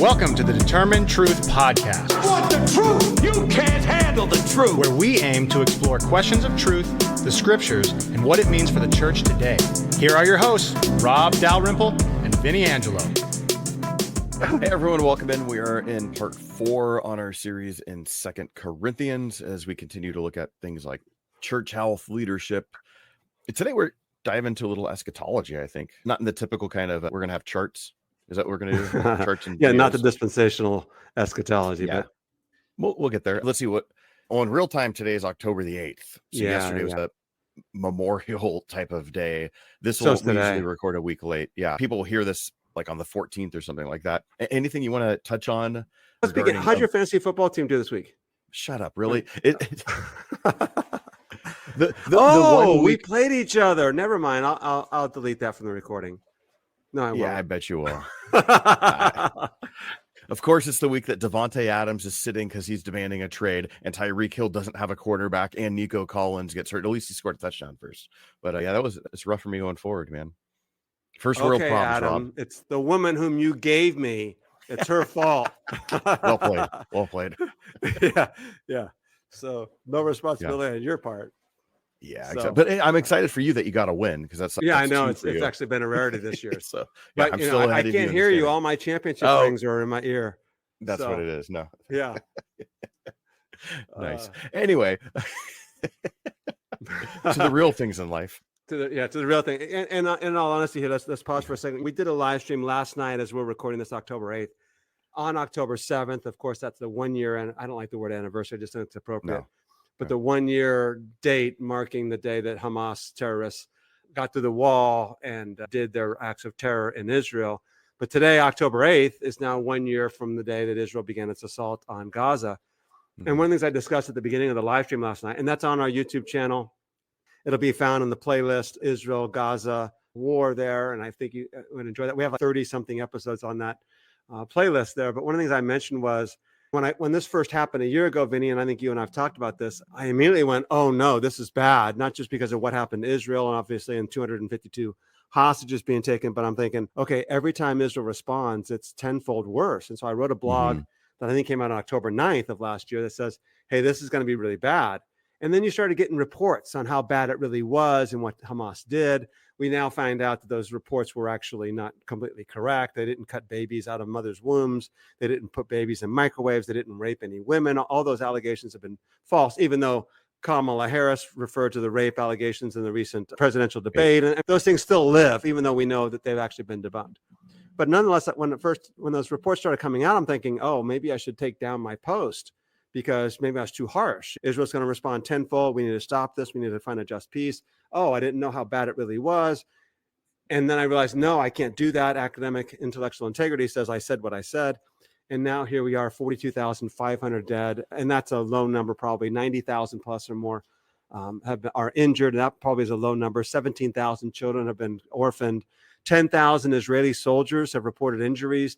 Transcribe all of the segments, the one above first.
Welcome to the Determined Truth Podcast. Want the truth? You can't handle the truth. Where we aim to explore questions of truth, the scriptures, and what it means for the church today. Here are your hosts, Rob Dalrymple and Vinnie Angelo. Hey everyone, welcome in. We are in part 4 on our series in 2 Corinthians as we continue to look at things like church health, leadership. Today we're diving into a little eschatology, I think. Not in the typical kind of, we're going to have charts. Is that what we're going to do? Charts and yeah, videos? not the dispensational eschatology, Yeah. but We'll get there. Let's see what, on real time today is October the 8th. So yesterday was a memorial type of day. We usually record a week late. Yeah, people will hear this like on the 14th or something like that. Anything you want to touch on? How'd your fantasy football team do this week? Shut up, really? We played each other. Never mind. I'll delete that from the recording. No, I won't. Yeah, I bet you will. Of course, it's the week that Devontae Adams is sitting because he's demanding a trade, and Tyreek Hill doesn't have a quarterback, and Nico Collins gets hurt. At least he scored a touchdown first. But it's rough for me going forward, man. First world problems, Adam, Rob. It's the woman whom you gave me. It's her fault. Well played. Yeah. So no responsibility on your part. Yeah, exactly. But hey, I'm excited for you that you got a win because that's I know it's actually been a rarity this year. So, but I can't hear you. All my championship rings are in my ear. That's what it is. No. Yeah. Nice. Anyway, to the real things in life. To the real thing. And in all honesty, here, let's pause for a second. We did a live stream last night as we're recording this October 8th. On October 7th, of course, that's the 1 year, and I don't like the word anniversary. I just think it's appropriate. No. But the 1 year date marking the day that Hamas terrorists got through the wall and did their acts of terror in Israel. But today, October 8th, is now 1 year from the day that Israel began its assault on Gaza. Mm-hmm. And one of the things I discussed at the beginning of the live stream last night, and that's on our YouTube channel. It'll be found in the playlist, Israel, Gaza, War there. And I think you would enjoy that. We have like 30-something episodes on that playlist there. But one of the things I mentioned was, when this first happened a year ago, Vinny, and I think you and I've talked about this, I immediately went, oh no, this is bad. Not just because of what happened to Israel and obviously in 252 hostages being taken, but I'm thinking, okay, every time Israel responds, it's tenfold worse. And so I wrote a blog that I think came out on October 9th of last year that says, hey, this is going to be really bad. And then you started getting reports on how bad it really was and what Hamas did. We now find out that those reports were actually not completely correct. They didn't cut babies out of mothers' wombs. They didn't put babies in microwaves. They didn't rape any women. All those allegations have been false, even though Kamala Harris referred to the rape allegations in the recent presidential debate. And those things still live, even though we know that they've actually been debunked. But nonetheless, when those reports started coming out, I'm thinking, oh, maybe I should take down my post because maybe I was too harsh. Israel's going to respond tenfold. We need to stop this. We need to find a just peace. Oh, I didn't know how bad it really was. And then I realized, no, I can't do that. Academic intellectual integrity says I said what I said. And now here we are, 42,500 dead. And that's a low number, probably 90,000 plus or more are injured. And that probably is a low number. 17,000 children have been orphaned. 10,000 Israeli soldiers have reported injuries.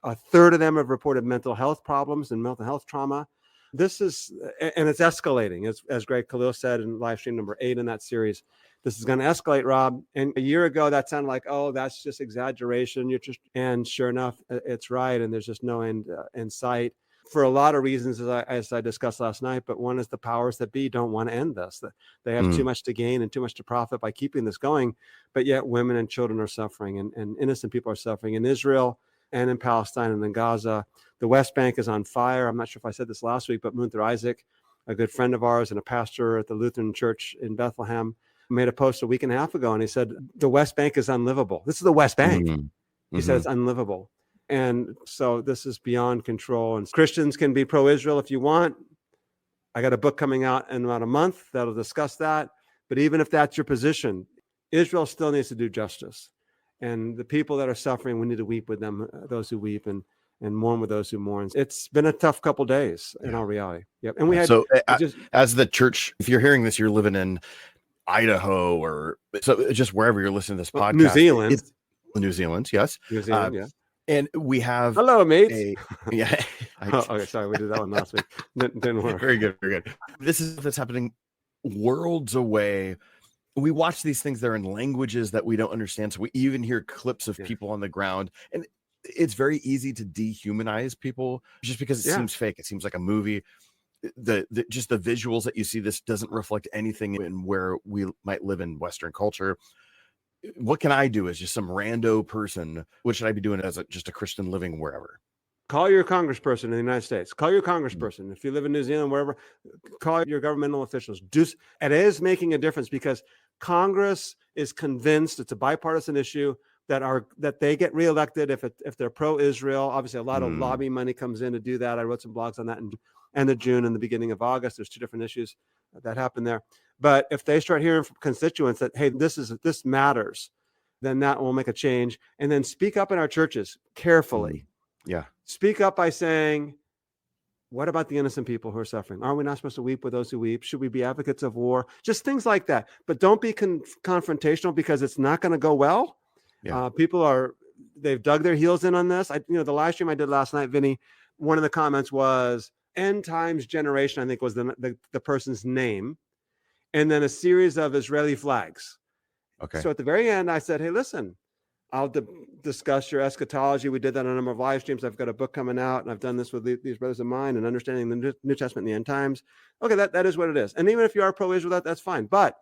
A third of them have reported mental health problems and mental health trauma. This is, and it's escalating, as Greg Khalil said in live stream number 8 in that series. This is going to escalate, Rob. And a year ago, that sounded like, oh, that's just exaggeration. And sure enough, it's right. And there's just no end in sight for a lot of reasons, as I discussed last night. But one is the powers that be don't want to end this. They have too much to gain and too much to profit by keeping this going. But yet women and children are suffering and innocent people are suffering in Israel and in Palestine and in Gaza. The West Bank is on fire. I'm not sure if I said this last week, but Munther Isaac, a good friend of ours and a pastor at the Lutheran Church in Bethlehem, made a post a week and a half ago, and he said, the West Bank is unlivable. This is the West Bank. He said it's unlivable. And so this is beyond control. And Christians can be pro-Israel if you want. I got a book coming out in about a month that'll discuss that. But even if that's your position, Israel still needs to do justice. And the people that are suffering, we need to weep with them, those who weep, and mourn with those who mourn. It's been a tough couple of days in our reality. Yep. And we had as the church, if you're hearing this, you're living in Idaho or so just wherever you're listening to this podcast. New Zealand. New Zealand, yes. New Zealand, yeah. And we have hello, mate. Yeah. Okay, sorry, we did that one last week. Didn't work. Very good, very good. This is that's happening worlds away. We watch these things, they're in languages that we don't understand. So we even hear clips of people on the ground. And it's very easy to dehumanize people just because it seems fake. It seems like a movie. Just the visuals that you see, this doesn't reflect anything in where we might live in Western culture. What can I do as just some rando person? What should I be doing as just a Christian living wherever? Call your congressperson in the United States. Call your congressperson. If you live in New Zealand, wherever, call your governmental officials. It is making a difference because Congress is convinced it's a bipartisan issue that they get reelected if they're pro-Israel. Obviously, a lot of lobby money comes in to do that. I wrote some blogs on that in end of June and the beginning of August. There's two different issues that happen there. But if they start hearing from constituents that, hey, this matters, then that will make a change. And then speak up in our churches carefully. Yeah. Speak up by saying, what about the innocent people who are suffering? Are we not supposed to weep with those who weep? Should we be advocates of war? Just things like that. But don't be confrontational because it's not going to go well. Yeah. They've dug their heels in on this. The live stream I did last night, Vinnie, one of the comments was End Times Generation, I think was the person's name. And then a series of Israeli flags. Okay. So at the very end, I said, hey, listen, I'll discuss your eschatology. We did that on a number of live streams. I've got a book coming out, and I've done this with these brothers of mine and understanding the New Testament and the end times. Okay, that is what it is. And even if you are pro-Israel, that's fine. But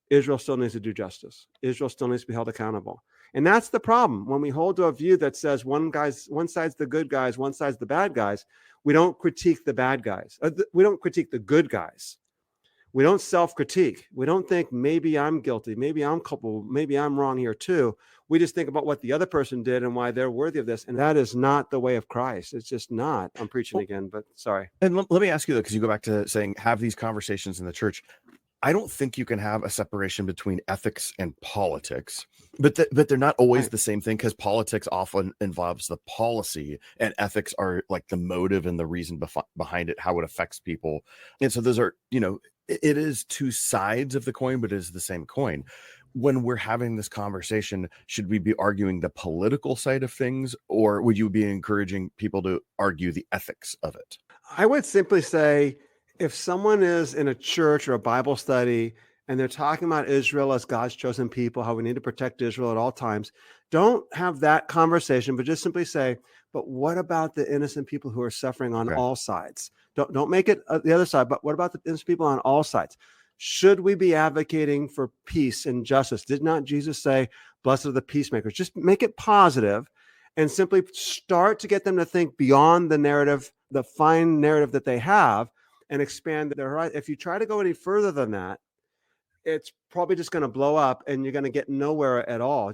Israel still needs to do justice. Israel still needs to be held accountable. And that's the problem. When we hold to a view that says one side's the good guys, one side's the bad guys, we don't critique the bad guys. We don't critique the good guys. We don't self-critique. We don't think maybe I'm guilty, maybe I'm culpable, maybe I'm wrong here too. We just think about what the other person did and why they're worthy of this. And that is not the way of Christ. It's just not. I'm preaching again, but sorry. And let me ask you though, because you go back to saying have these conversations in the church. I don't think you can have a separation between ethics and politics, but they're not always the same thing, because politics often involves the policy and ethics are like the motive and the reason behind it, how it affects people. And so those are, it is two sides of the coin, but it is the same coin. When we're having this conversation, should we be arguing the political side of things, or would you be encouraging people to argue the ethics of it? I would simply say, if someone is in a church or a Bible study and they're talking about Israel as God's chosen people, how we need to protect Israel at all times, don't have that conversation, but just simply say, but what about the innocent people who are suffering on all sides? Don't make it the other side, but what about the innocent people on all sides? Should we be advocating for peace and justice? Did not Jesus say, blessed are the peacemakers? Just make it positive and simply start to get them to think beyond the narrative, the fine narrative that they have, and expand their horizon. If you try to go any further than that, it's probably just going to blow up and you're going to get nowhere at all.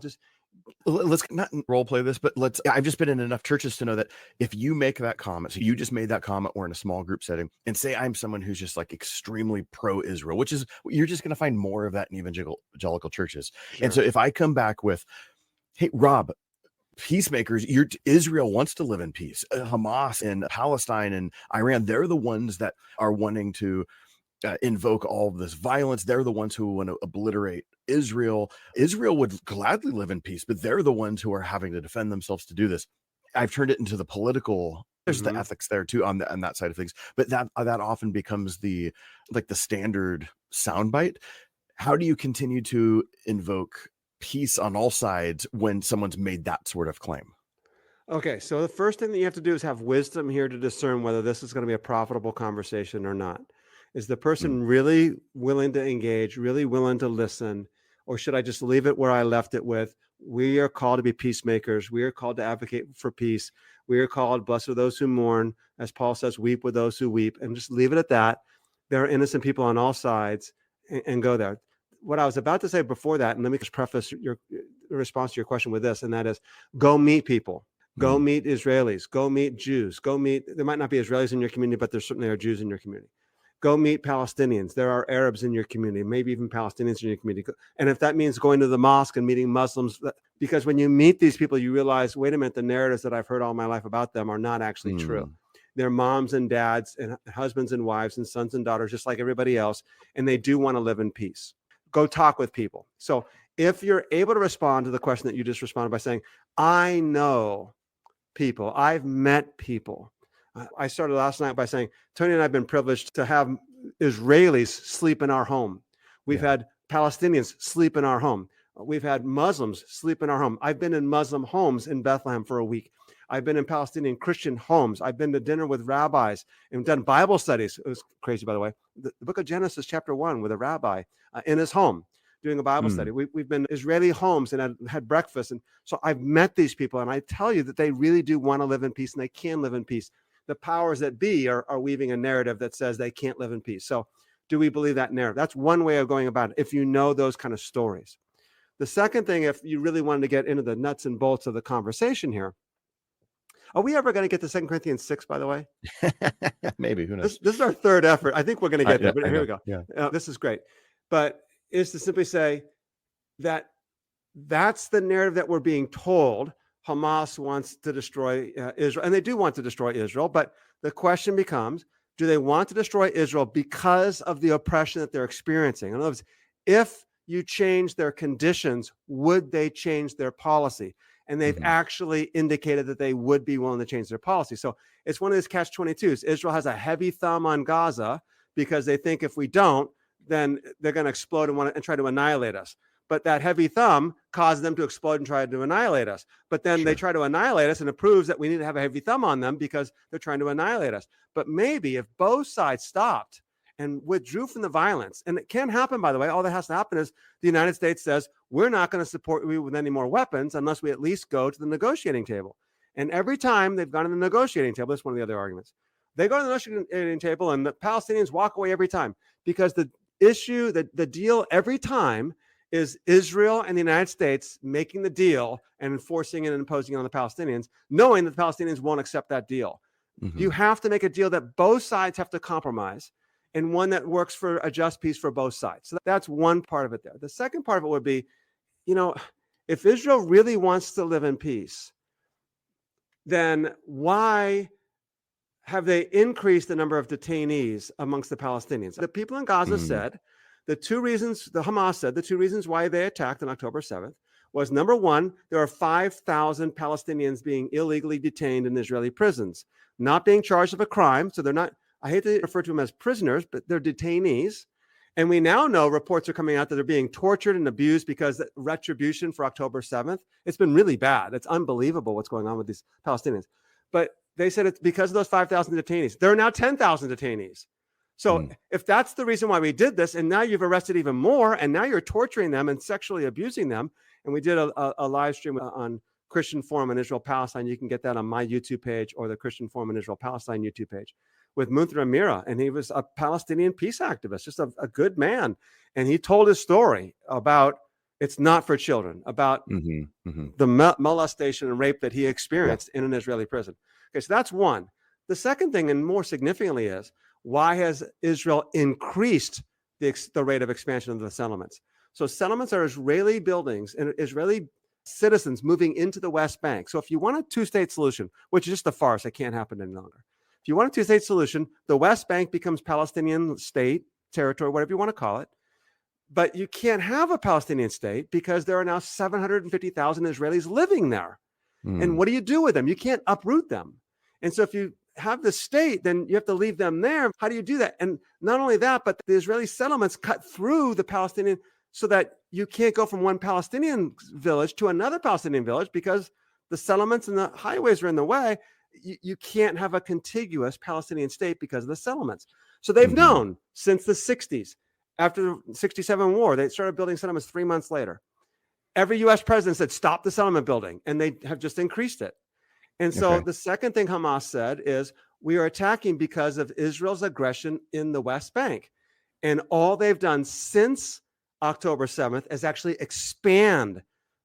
Let's not role play this, but I've just been in enough churches to know that if you make that comment, so you just made that comment, we're in a small group setting, and say I'm someone who's just like extremely pro-Israel, which is, you're just going to find more of that in evangelical churches. Sure. And so if I come back with, hey, Rob, peacemakers, Israel wants to live in peace. Hamas and Palestine and Iran, they're the ones that are wanting to invoke all of this violence. They're the ones who want to obliterate Israel. Israel would gladly live in peace, but they're the ones who are having to defend themselves to do this. I've turned it into the political. There's the ethics there too on that side of things, but that often becomes the standard soundbite. How do you continue to invoke peace on all sides when someone's made that sort of claim? Okay, so the first thing that you have to do is have wisdom here to discern whether this is going to be a profitable conversation or not. Is the person really willing to engage, really willing to listen, or should I just leave it where I left it with, we are called to be peacemakers. We are called to advocate for peace. We are called, blessed are those who mourn. As Paul says, weep with those who weep, and just leave it at that. There are innocent people on all sides, and go there. What I was about to say before that, and let me just preface your response to your question with this, and that is, go meet people. Go meet Israelis. Go meet Jews. There might not be Israelis in your community, but there certainly are Jews in your community. Go meet Palestinians. There are Arabs in your community, maybe even Palestinians in your community. And if that means going to the mosque and meeting Muslims, because when you meet these people, you realize, wait a minute, the narratives that I've heard all my life about them are not actually true. They're moms and dads and husbands and wives and sons and daughters, just like everybody else. And they do want to live in peace. Go talk with people. So if you're able to respond to the question that you just responded by saying, I know people, I've met people. I started last night by saying, Tony and I have been privileged to have Israelis sleep in our home. We've had Palestinians sleep in our home. We've had Muslims sleep in our home. I've been in Muslim homes in Bethlehem for a week. I've been in Palestinian Christian homes. I've been to dinner with rabbis and done Bible studies. It was crazy, by the way. The book of Genesis, chapter 1, with a rabbi in his home doing a Bible study. We've been to Israeli homes and had breakfast. And so I've met these people, and I tell you that they really do want to live in peace, and they can live in peace. The powers that be are weaving a narrative that says they can't live in peace. So do we believe that narrative? That's one way of going about it, if you know those kind of stories. The second thing, if you really wanted to get into the nuts and bolts of the conversation here, are we ever going to get to 2 Corinthians 6, by the way? Maybe, who knows? This is our third effort. I think we're going to get there, but here we go. Yeah. This is great. But is to simply say that that's the narrative that we're being told. Hamas wants to destroy Israel, and they do want to destroy Israel. But the question becomes, do they want to destroy Israel because of the oppression that they're experiencing? In other words, if you change their conditions, would they change their policy? And they've actually indicated that they would be willing to change their policy. So it's one of these catch-22s. Israel has a heavy thumb on Gaza because they think if we don't, then they're going to explode and try to annihilate us. But that heavy thumb caused them to explode and try to annihilate us. But then they try to annihilate us, and it proves that we need to have a heavy thumb on them because they're trying to annihilate us. But maybe if both sides stopped and withdrew from the violence, and it can happen, by the way, all that has to happen is the United States says, we're not going to support you with any more weapons unless we at least go to the negotiating table. And every time they've gone to the negotiating table, that's one of the other arguments, they go to the negotiating table and the Palestinians walk away every time, because the issue, the deal every time is Israel and the United States making the deal and enforcing and imposing it on the Palestinians, knowing that the Palestinians won't accept that deal. You have to make a deal that both sides have to compromise, and one that works for a just peace for both sides. So that's one part of it there. The second part of it would be, if Israel really wants to live in peace, then why have they increased the number of detainees amongst the Palestinians? The people in Gaza said the Hamas said the two reasons why they attacked on October 7th was, number one, there are 5,000 Palestinians being illegally detained in Israeli prisons, not being charged of a crime. So they're not, I hate to refer to them as prisoners, but they're detainees. And we now know reports are coming out that they're being tortured and abused because retribution for October 7th, it's been really bad. It's unbelievable what's going on with these Palestinians. But they said it's because of those 5,000 detainees. There are now 10,000 detainees. So if that's the reason why we did this, and now you've arrested even more, and now you're torturing them and sexually abusing them, and we did a live stream on Christian Forum in Israel Palestine. You can get that on my YouTube page or the Christian Forum in Israel Palestine YouTube page, with Munthra Mira, and he was a Palestinian peace activist, just a good man. And he told his story about it's not for children, about the molestation and rape that he experienced in an Israeli prison. Okay, so that's one. The second thing, and more significantly, is why has Israel increased the rate of expansion of the settlements? So settlements are Israeli buildings and Israeli citizens moving into the West Bank. So if you want a two-state solution, which is just a farce, it can't happen any longer. If you want a two-state solution, the West Bank becomes Palestinian state, territory, whatever you want to call it. But you can't have a Palestinian state because there are now 750,000 Israelis living there. And what do you do with them? You can't uproot them. And so if you have the state, then you have to leave them there. How do you do that? And not only that, but the Israeli settlements cut through the Palestinian so that you can't go from one Palestinian village to another Palestinian village because the settlements and the highways are in the way. You can't have a contiguous Palestinian state because of the settlements. So they've known since the 60s, after the 67 war, they started building settlements 3 months later. Every U.S. president said, stop the settlement building, and they have just increased it. And so the second thing Hamas said is, we are attacking because of Israel's aggression in the West Bank. And all they've done since October 7th is actually expand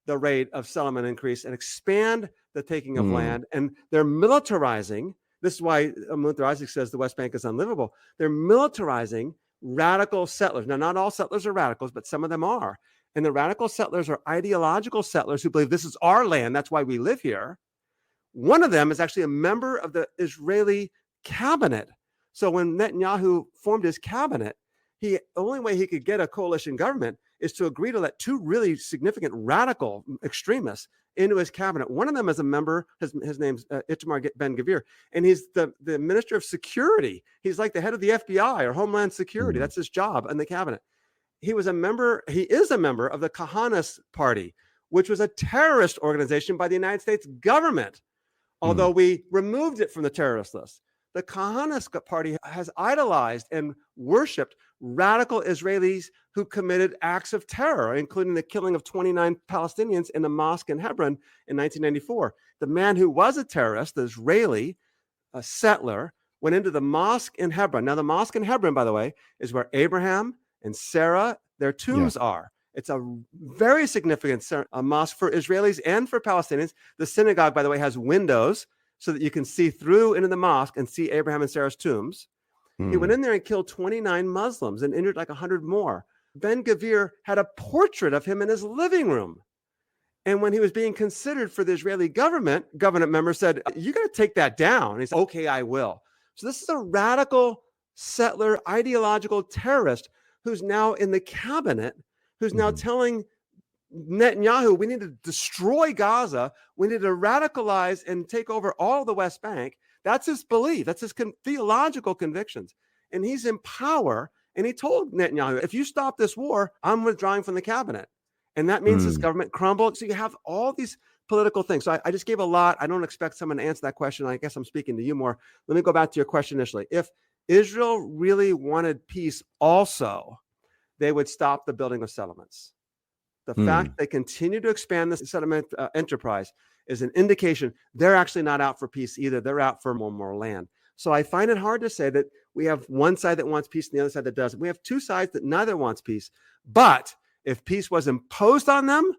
the rate of settlement increase and expand the taking of land. And they're militarizing. This is why Munthra Isaac says the West Bank is unlivable. They're militarizing radical settlers. Now, not all settlers are radicals, but some of them are. And the radical settlers are ideological settlers who believe this is our land. That's why we live here. One of them is actually a member of the Israeli cabinet. So when Netanyahu formed his cabinet, the only way he could get a coalition government is to agree to let two really significant radical extremists into his cabinet. One of them is a member, his name's Itamar Ben-Gvir, and he's the minister of security. He's like the head of the FBI or Homeland Security. That's his job in the cabinet. He is a member of the Kahanas Party, which was a terrorist organization by the United States government. although we removed it from the terrorist list. The Kahanist party has idolized and worshipped radical Israelis who committed acts of terror, including the killing of 29 Palestinians in a mosque in Hebron in 1994. The man who was a terrorist, the Israeli settler, went into the mosque in Hebron. Now, the mosque in Hebron, by the way, is where Abraham and Sarah, their tombs are. It's a very significant mosque for Israelis and for Palestinians. The synagogue, by the way, has windows so that you can see through into the mosque and see Abraham and Sarah's tombs. He went in there and killed 29 Muslims and injured like 100 more. Ben-Gvir had a portrait of him in his living room. And when he was being considered for the Israeli government members said, "You got to take that down." And he said, "Okay, I will." So this is a radical settler, ideological terrorist who's now in the cabinet, who's now telling Netanyahu, we need to destroy Gaza. We need to radicalize and take over all the West Bank. That's his belief. That's his theological convictions. And he's in power. And he told Netanyahu, if you stop this war, I'm withdrawing from the cabinet. And that means his government crumbled. So you have all these political things. So I just gave a lot. I don't expect someone to answer that question. I guess I'm speaking to you more. Let me go back to your question initially. If Israel really wanted peace also, they would stop the building of settlements. The fact they continue to expand the settlement enterprise is an indication they're actually not out for peace either. They're out for more land. So I find it hard to say that we have one side that wants peace and the other side that doesn't. We have two sides that neither wants peace. But if peace was imposed on them,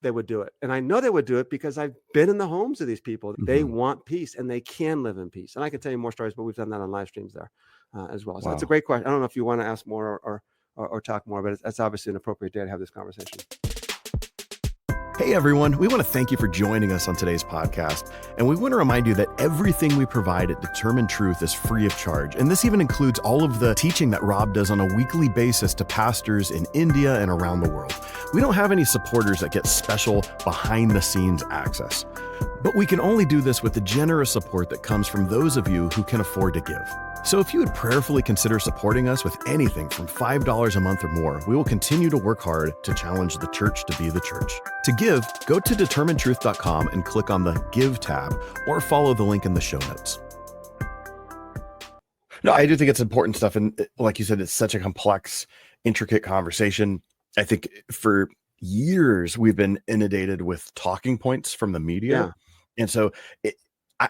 they would do it. And I know they would do it because I've been in the homes of these people. They want peace and they can live in peace. And I can tell you more stories, but we've done that on live streams there as well. So that's a great question. I don't know if you want to ask more or talk more, but it's obviously an appropriate day to have this conversation. Hey everyone, we want to thank you for joining us on today's podcast. And we want to remind you that everything we provide at Determined Truth is free of charge. And this even includes all of the teaching that Rob does on a weekly basis to pastors in India and around the world. We don't have any supporters that get special behind the scenes access. But we can only do this with the generous support that comes from those of you who can afford to give. So if you would prayerfully consider supporting us with anything from $5 a month or more, we will continue to work hard to challenge the church to be the church. To give, go to determinedtruth.com and click on the Give tab or follow the link in the show notes. No, I do think it's important stuff. And like you said, it's such a complex, intricate conversation. I think for years, we've been inundated with talking points from the media. And so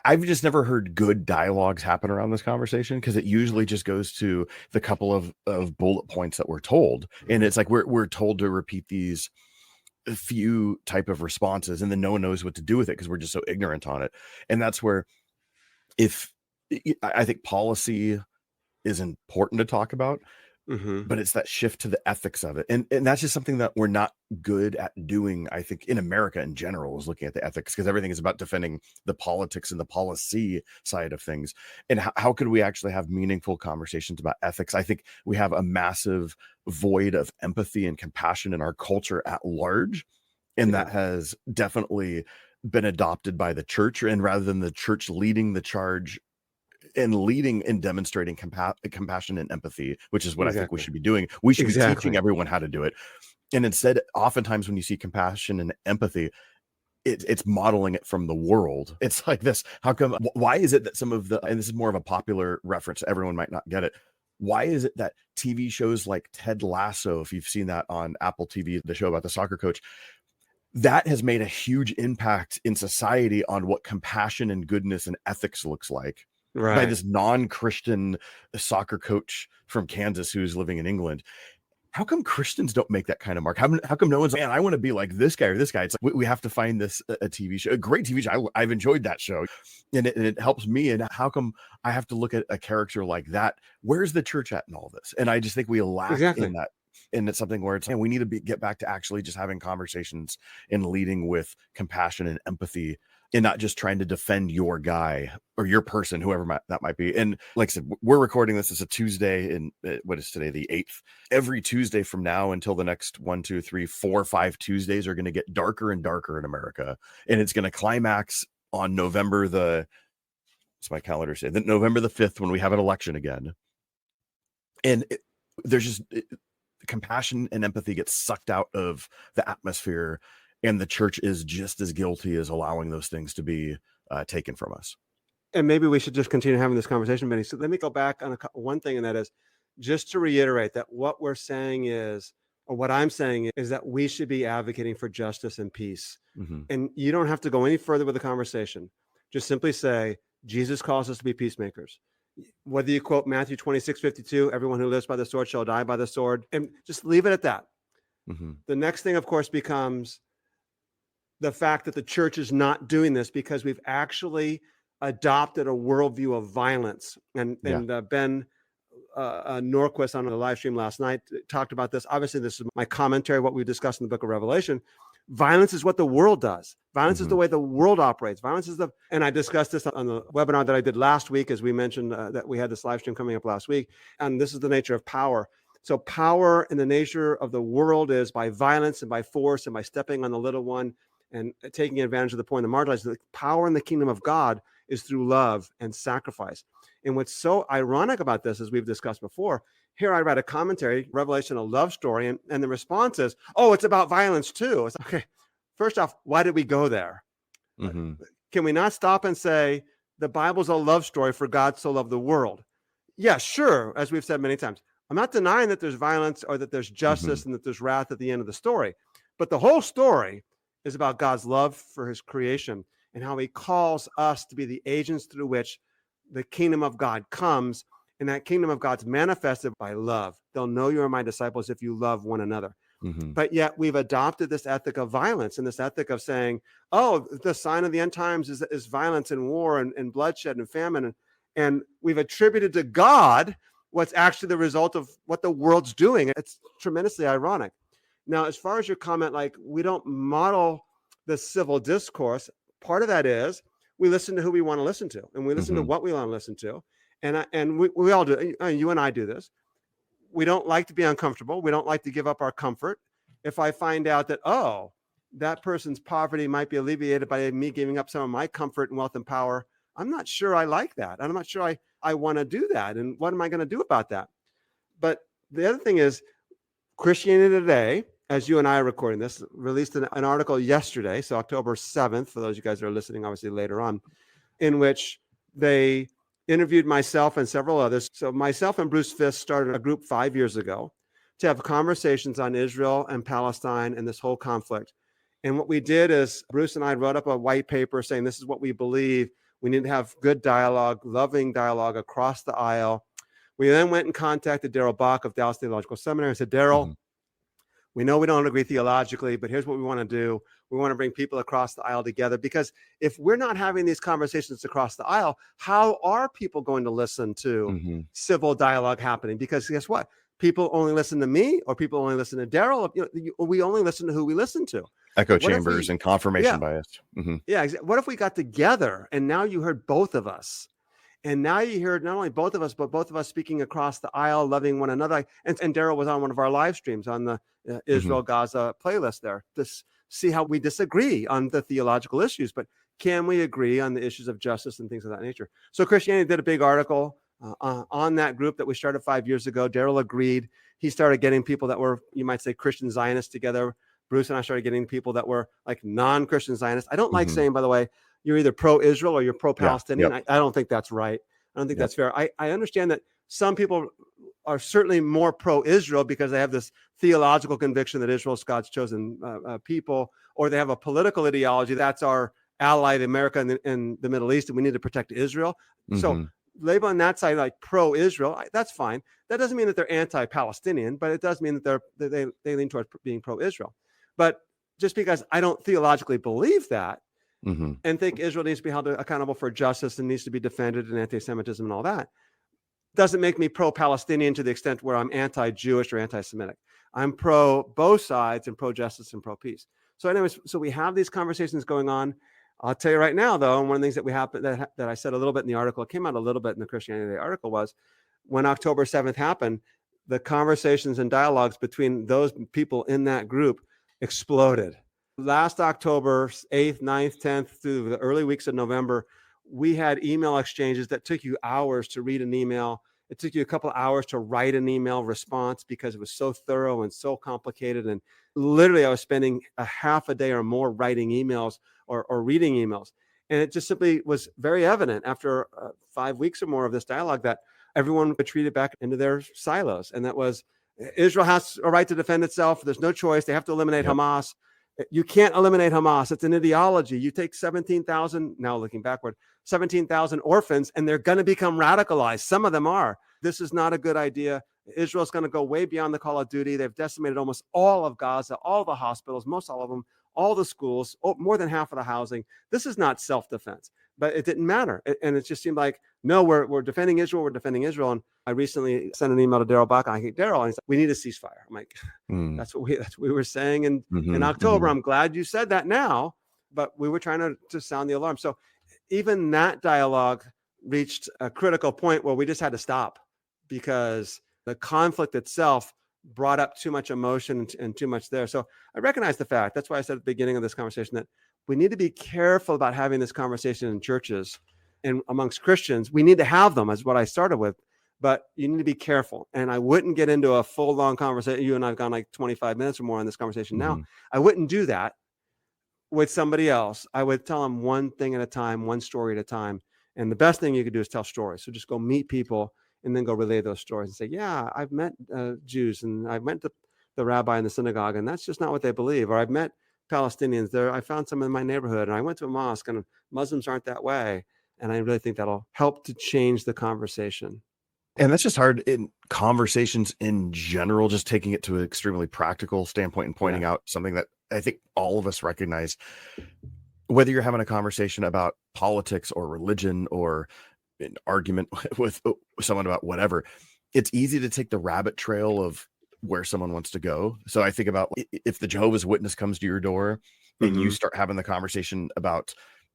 I've just never heard good dialogues happen around this conversation because it usually just goes to the couple of bullet points that we're told. And it's like we're told to repeat these few type of responses and then no one knows what to do with it because we're just so ignorant on it. And that's where I think policy is important to talk about, but it's that shift to the ethics of it. And that's just something that we're not good at doing, I think, in America in general, is looking at the ethics, because everything is about defending the politics and the policy side of things. And how could we actually have meaningful conversations about ethics? I think we have a massive void of empathy and compassion in our culture at large. And that has definitely been adopted by the church. And rather than the church leading the charge and leading and demonstrating compassion and empathy, which is what I think we should be doing. We should be teaching everyone how to do it. And instead, oftentimes when you see compassion and empathy, it's modeling it from the world. It's like this. Why is it that some of the, and this is more of a popular reference, everyone might not get it. Why is it that TV shows like Ted Lasso, if you've seen that on Apple TV, the show about the soccer coach, that has made a huge impact in society on what compassion and goodness and ethics looks like. By this non-Christian soccer coach from Kansas who's living in England. How come Christians don't make that kind of mark? How come no one's like, man, I want to be like this guy or this guy? It's like we have to find this a TV show, a great TV show. I've enjoyed that show, and it helps me. And how come I have to look at a character like that? Where's the church at in all this? And I just think we lack in that. And it's something where it's, we need to get back to actually just having conversations and leading with compassion and empathy, and not just trying to defend your guy or your person, whoever that might be. And like I said, we're recording this as a Tuesday, and what is today, the 8th. Every Tuesday from now until the next 1, 2, 3, 4, 5 Tuesdays are going to get darker and darker in America. And it's going to climax on November what's my calendar say? November the 5th, when we have an election again. And there's just compassion and empathy gets sucked out of the atmosphere. And the church is just as guilty as allowing those things to be taken from us. And maybe we should just continue having this conversation, Vinnie. So let me go back on one thing, and that is just to reiterate that what we're saying is, or what I'm saying is that we should be advocating for justice and peace. Mm-hmm. And you don't have to go any further with the conversation. Just simply say, Jesus calls us to be peacemakers. Whether you quote Matthew 26:52, everyone who lives by the sword shall die by the sword, and just leave it at that. Mm-hmm. The next thing, of course, becomes the fact that the church is not doing this because we've actually adopted a worldview of violence. And Ben Norquist on the live stream last night talked about this. Obviously, this is my commentary, what we discussed in the book of Revelation. Violence is what the world does. Violence is the way the world operates. Violence is and I discussed this on the webinar that I did last week, as we mentioned that we had this live stream coming up last week. And this is the nature of power. So power in the nature of the world is by violence and by force and by stepping on the little one and taking advantage of the poor and the marginalized. The power in the kingdom of God is through love and sacrifice. And what's so ironic about this, as we've discussed before, here I read a commentary, Revelation, a love story, and the response is, oh, it's about violence too. It's okay. First off, why did we go there? Mm-hmm. Can we not stop and say the Bible's a love story for God so loved the world? Yeah, sure, as we've said many times. I'm not denying that there's violence or that there's justice and that there's wrath at the end of the story. But the whole story is about God's love for his creation and how he calls us to be the agents through which the kingdom of God comes. And that kingdom of God's manifested by love. They'll know you are my disciples if you love one another. Mm-hmm. But yet we've adopted this ethic of violence and this ethic of saying, oh, the sign of the end times is violence and war and bloodshed and famine. And we've attributed to God what's actually the result of what the world's doing. It's tremendously ironic. Now, as far as your comment, like we don't model the civil discourse, part of that is we listen to who we want to listen to, and we listen to what we want to listen to. And we all do. You and I do this. We don't like to be uncomfortable. We don't like to give up our comfort. If I find out that, oh, that person's poverty might be alleviated by me giving up some of my comfort and wealth and power, I'm not sure I like that. I'm not sure I want to do that. And what am I going to do about that? But the other thing is, Christianity Today, as you and I are recording this, released an article yesterday, so October 7th, for those of you guys that are listening, obviously later on, in which they interviewed myself and several others. So myself and Bruce Fisk started a group 5 years ago to have conversations on Israel and Palestine and this whole conflict. And what we did is Bruce and I wrote up a white paper saying this is what we believe. We need to have good dialogue, loving dialogue across the aisle. We then went and contacted Darrell Bach of Dallas Theological Seminary and said, Darrell, we know we don't agree theologically, but here's what we want to do. We want to bring people across the aisle together, because if we're not having these conversations across the aisle, how are people going to listen to civil dialogue happening? Because guess what? People only listen to me, or people only listen to Darrell. We only listen to who we listen to. Echo chambers and confirmation bias. Yeah. What if we got together and now you heard both of us? And now you heard not only both of us, but both of us speaking across the aisle, loving one another. And Darrell was on one of our live streams on the Israel-Gaza playlist there to see how we disagree on the theological issues. But can we agree on the issues of justice and things of that nature? So Christianity did a big article on that group that we started 5 years ago. Darrell agreed. He started getting people that were, you might say, Christian Zionists together. Bruce and I started getting people that were like non-Christian Zionists. I don't like saying, by the way, you're either pro-Israel or you're pro-Palestinian. I don't think that's right. I don't think that's fair. I understand that some people are certainly more pro-Israel because they have this theological conviction that Israel is God's chosen people, or they have a political ideology that's our ally, the America in the Middle East, and we need to protect Israel. So label on that side like pro-Israel, that's fine. That doesn't mean that they're anti-Palestinian, but it does mean that they lean towards being pro-Israel. But just because I don't theologically believe that, and think Israel needs to be held accountable for justice and needs to be defended and anti-Semitism and all that, doesn't make me pro-Palestinian to the extent where I'm anti-Jewish or anti-Semitic. I'm pro both sides and pro-justice and pro-peace. So anyways, so we have these conversations going on. I'll tell you right now, though, and one of the things that we have that I said a little bit in the article, it came out a little bit in the Christianity Today article, was when October 7th happened, the conversations and dialogues between those people in that group exploded. Last October 8th, 9th, 10th, through the early weeks of November, we had email exchanges that took you hours to read an email. It took you a couple of hours to write an email response because it was so thorough and so complicated. And literally, I was spending a half a day or more writing emails or reading emails. And it just simply was very evident after 5 weeks or more of this dialogue that everyone retreated back into their silos. And that was, Israel has a right to defend itself. There's no choice. They have to eliminate Hamas. You can't eliminate Hamas. It's an ideology. You take 17,000, now looking backward, 17,000 orphans, and they're going to become radicalized. Some of them are. This is not a good idea. Israel's going to go way beyond the call of duty. They've decimated almost all of Gaza, all the hospitals, most all of them, all the schools, more than half of the housing. This is not self-defense, but it didn't matter. And it just seemed like, no, we're defending Israel. We're defending Israel. And I recently sent an email to Daryl Buck. I hate Daryl, and he's like, we need a ceasefire. I'm like, that's what we were saying in October. I'm glad you said that now, but we were trying to sound the alarm. So even that dialogue reached a critical point where we just had to stop, because the conflict itself brought up too much emotion and too much there. So I recognize the fact. That's why I said at the beginning of this conversation that we need to be careful about having this conversation in churches and amongst Christians. We need to have them, as what I started with, but you need to be careful. And I wouldn't get into a full long conversation. You and I've gone like 25 minutes or more on this conversation now. I wouldn't do that with somebody else. I would tell them one thing at a time, one story at a time. And the best thing you could do is tell stories. So just go meet people and then go relay those stories and say, yeah, I've met Jews, and I've met the rabbi in the synagogue, and that's just not what they believe. Or I've met Palestinians there. I found some in my neighborhood, and I went to a mosque, and Muslims aren't that way. And I really think that'll help to change the conversation. And that's just hard in conversations in general, just taking it to an extremely practical standpoint and pointing out something that I think all of us recognize. Whether you're having a conversation about politics or religion or an argument with someone about whatever, it's easy to take the rabbit trail of where someone wants to go. So I think about if the Jehovah's Witness comes to your door and you start having the conversation about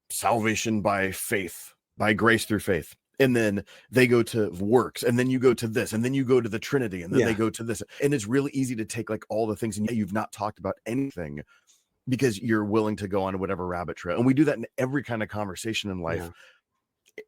salvation by faith, by grace through faith, and then they go to works, and then you go to this, and then you go to the Trinity, and then they go to this. And it's really easy to take like all the things, and you've not talked about anything because you're willing to go on whatever rabbit trail. And we do that in every kind of conversation in life.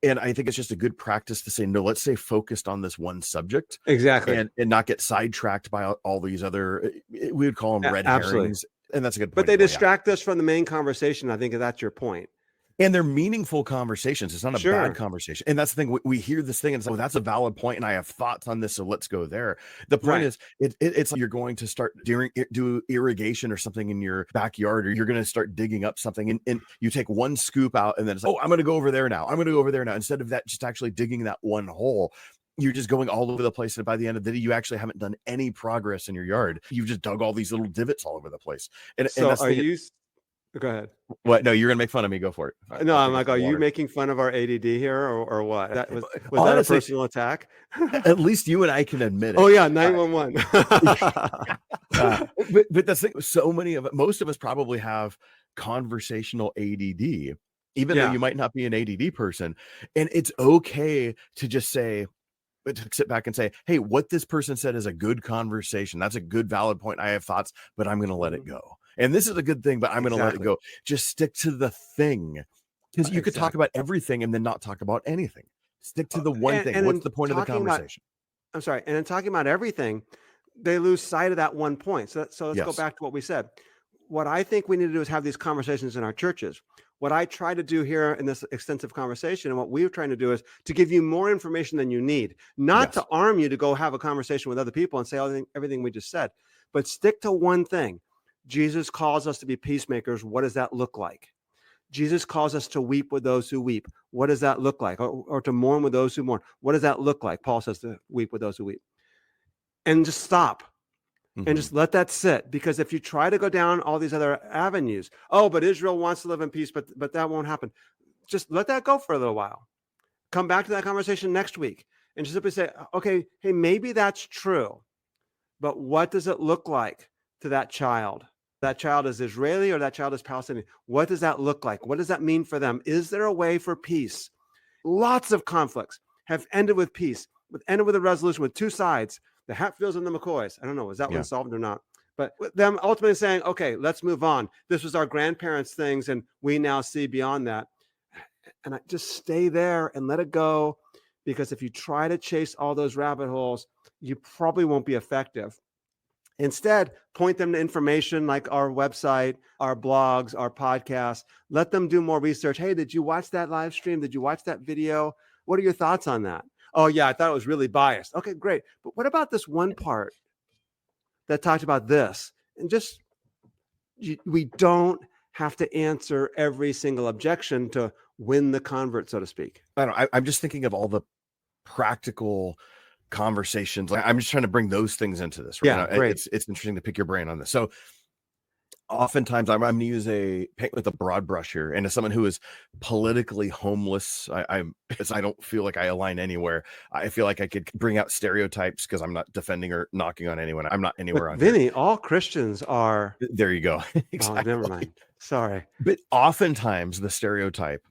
And I think it's just a good practice to say, no, let's stay focused on this one subject. Exactly. And not get sidetracked by all these other, we would call them red herrings. And that's a good point. But they distract us from the main conversation. I think that's your point. And they're meaningful conversations. It's not a bad conversation. And that's the thing. We hear this thing and say, oh, that's a valid point, and I have thoughts on this, so let's go there. The point is, it's like you're going to start do irrigation or something in your backyard, or you're going to start digging up something, and you take one scoop out, and then it's like, oh, I'm going to go over there now. I'm going to go over there now. Instead of that, just actually digging that one hole, you're just going all over the place. And by the end of the day, you actually haven't done any progress in your yard. You've just dug all these little divots all over the place. And that's are you... Go ahead. What? No, you're gonna make fun of me. Go for it. No, I'm like, are you making fun of our ADD here, or what? Was that a personal attack? At least you and I can admit it. Oh yeah, 911. But that's most of us probably have conversational ADD, even though you might not be an ADD person. And it's okay to just say, to sit back and say, hey, what this person said is a good conversation. That's a good, valid point. I have thoughts, but I'm going to let it go. And this is a good thing, but I'm going to let it go. Just stick to the thing, because you could talk about everything and then not talk about anything. Stick to the one thing. What's the point of the conversation? I'm sorry. And in talking about everything, they lose sight of that one point. So let's go back to what we said. What I think we need to do is have these conversations in our churches. What I try to do here in this extensive conversation, and what we're trying to do, is to give you more information than you need, not to arm you to go have a conversation with other people and say everything we just said, but stick to one thing. Jesus calls us to be peacemakers. What does that look like? Jesus calls us to weep with those who weep. What does that look like? Or to mourn with those who mourn. What does that look like? Paul says to weep with those who weep. And just stop and just let that sit. Because if you try to go down all these other avenues, oh, but Israel wants to live in peace, but that won't happen. Just let that go for a little while. Come back to that conversation next week and just simply say, okay, hey, maybe that's true, but what does it look like to that child? That child is Israeli or that child is Palestinian. What does that look like? What does that mean for them? Is there a way for peace? Lots of conflicts have ended with peace, ended with a resolution with two sides, the Hatfields and the McCoys. I don't know, is that one solved or not? But with them ultimately saying, okay, let's move on. This was our grandparents' things, and we now see beyond that. And I just stay there and let it go, because if you try to chase all those rabbit holes, you probably won't be effective. Instead, point them to information like our website, our blogs, our podcasts. Let them do more research. Hey, did you watch that live stream? Did you watch that video? What are your thoughts on that? Oh, yeah, I thought it was really biased. Okay, great. But what about this one part that talked about this? And just, we don't have to answer every single objection to win the convert, so to speak. I'm just thinking of all the practical conversations. Like, I'm just trying to bring those things into this. Right? Yeah, great. It's interesting to pick your brain on this. So oftentimes I'm going to use a paint with a broad brush here. And as someone who is politically homeless, I don't feel like I align anywhere. I feel like I could bring out stereotypes because I'm not defending or knocking on anyone. I'm not anywhere on Vinny, all Christians are. There you go. Exactly. Oh, never mind. Sorry. But oftentimes the stereotype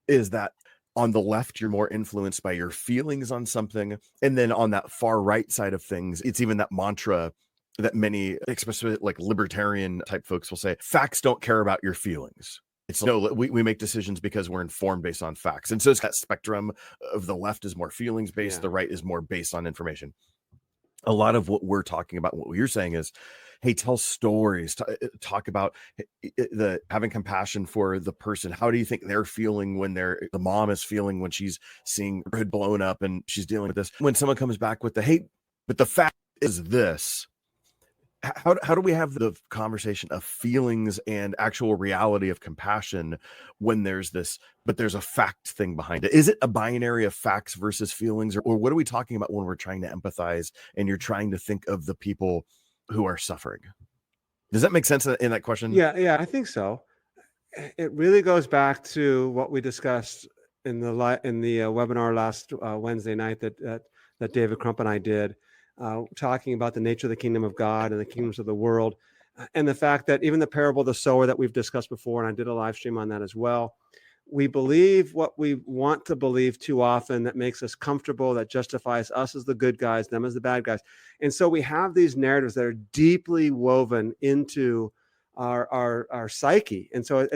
is that on the left, you're more influenced by your feelings on something. And then on that far right side of things, it's even that mantra that many, especially like libertarian type folks, will say, facts don't care about your feelings. It's no, we make decisions because we're informed based on facts. And so it's that spectrum of the left is more feelings based, the right is more based on information. A lot of what we're talking about, what you're saying is, hey, tell stories, talk about the having compassion for the person. How do you think they're feeling when the mom is feeling when she's seeing her head blown up and she's dealing with this? When someone comes back with the hate, but the fact is this. How do we have the conversation of feelings and actual reality of compassion when there's this, but there's a fact thing behind it? Is it a binary of facts versus feelings, or what are we talking about when we're trying to empathize and you're trying to think of the people who are suffering? Does that make sense in that question? Yeah, I think so. It really goes back to what we discussed in the webinar last Wednesday night that David Crump and I did. Talking about the nature of the kingdom of God and the kingdoms of the world, and the fact that even the parable of the sower that we've discussed before, and I did a live stream on that as well, we believe what we want to believe too often that makes us comfortable, that justifies us as the good guys, them as the bad guys. And so we have these narratives that are deeply woven into our psyche. And so